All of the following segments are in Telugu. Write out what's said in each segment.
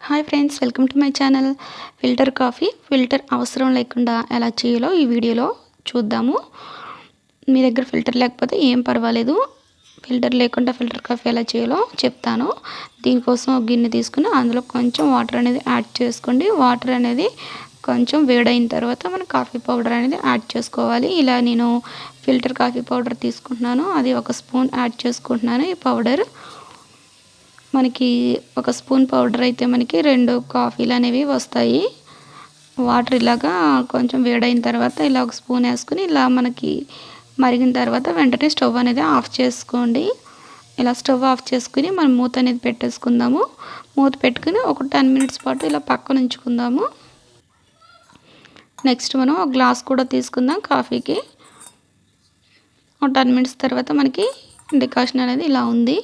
Hi friends, welcome to my channel. Filter coffee filter అవసరం లేకుండా ఎలా చేయాలో ఈ వీడియోలో చూద్దాము. మీ దగ్గర ఫిల్టర్ లేకపోతే ఏం పర్వాలేదు. ఫిల్టర్ లేకుండా ఫిల్టర్ కాఫీ ఎలా చేయాలో చెప్తాను. దీనికోసం ఒక గిన్నె తీసుకుని అందులో కొంచెం వాటర్ అనేది యాడ్ చేసుకోండి. వాటర్ అనేది కొంచెం వేడైన తర్వాత మనం కాఫీ పౌడర్ అనేది యాడ్ చేసుకోవాలి. ఇలా నేను ఫిల్టర్ కాఫీ పౌడర్ తీసుకుంటున్నాను. అది 1 స్పూన్ యాడ్ చేసుకుంటున్నాను. ఈ పౌడర్ మనకి 1 స్పూన్ పౌడర్ అయితే మనకి 2 కాఫీలు అనేవి వస్తాయి. వాటర్ ఇలాగా కొంచెం వేడైన తర్వాత ఇలా 1 స్పూన్ వేసుకుని ఇలా మనకి మరిగిన తర్వాత వెంటనే స్టవ్ అనేది ఆఫ్ చేసుకోండి. ఇలా స్టవ్ ఆఫ్ చేసుకుని మనం మూత అనేది పెట్టేసుకుందాము. మూత పెట్టుకుని ఒక 10 మినిట్స్ పాటు ఇలా పక్కన ఉంచుకుందాము. నెక్స్ట్ మనం ఒక గ్లాస్ కూడా తీసుకుందాం కాఫీకి. ఒక 10 మినిట్స్ తర్వాత మనకి డికాషన్ అనేది ఇలా ఉంది.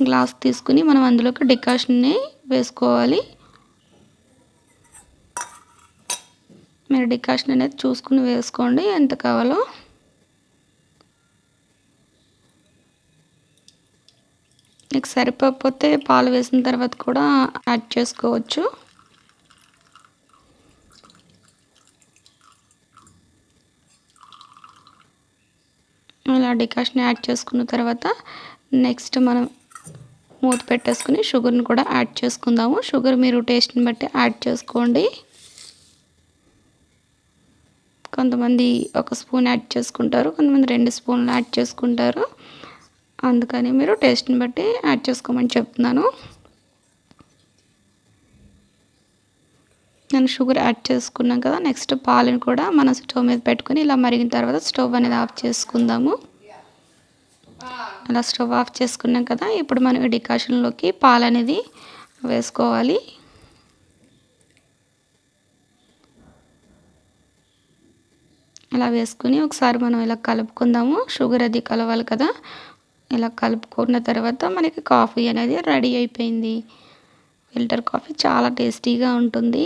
గ్లాస్ తీసుకుని మనం అందులోకి డికాషన్ని వేసుకోవాలి. మీరు డికాషన్ అనేది చూసుకుని వేసుకోండి ఎంత కావాలో. మీకు సరిపోకపోతే పాలు వేసిన తర్వాత కూడా యాడ్ చేసుకోవచ్చు. ఇలా డికాషన్ యాడ్ చేసుకున్న తర్వాత నెక్స్ట్ మనం మూత పెట్టేసుకుని షుగర్ని కూడా యాడ్ చేసుకుందాము. షుగర్ మీరు టేస్ట్ని బట్టి యాడ్ చేసుకోండి. కొంతమంది 1 స్పూన్ యాడ్ చేసుకుంటారు, కొంతమంది 2 స్పూన్లు యాడ్ చేసుకుంటారు. అందుకని మీరు టేస్ట్ని బట్టి యాడ్ చేసుకోమని చెప్తున్నాను. నేను షుగర్ యాడ్ చేసుకున్నాం కదా. నెక్స్ట్ పాలను కూడా మనం స్టవ్ మీద పెట్టుకుని ఇలా మరిగిన తర్వాత స్టవ్ అనేది ఆఫ్ చేసుకుందాము. అలా స్టవ్ ఆఫ్ చేసుకున్నాం కదా. ఇప్పుడు మనం డికాషన్లోకి పాలు అనేది వేసుకోవాలి. ఇలా వేసుకుని ఒకసారి మనం ఇలా కలుపుకుందాము. షుగర్ అది కలవాలి కదా. ఇలా కలుపుకున్న తర్వాత మనకి కాఫీ అనేది రెడీ అయిపోయింది. ఫిల్టర్ కాఫీ చాలా టేస్టీగా ఉంటుంది.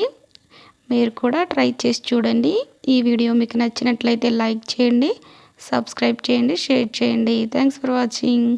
మీరు కూడా ట్రై చేసి చూడండి. ఈ వీడియో మీకు నచ్చినట్లయితే లైక్ చేయండి, సబ్స్క్రైబ్ చేయండి, షేర్ చేయండి. Thanks for watching.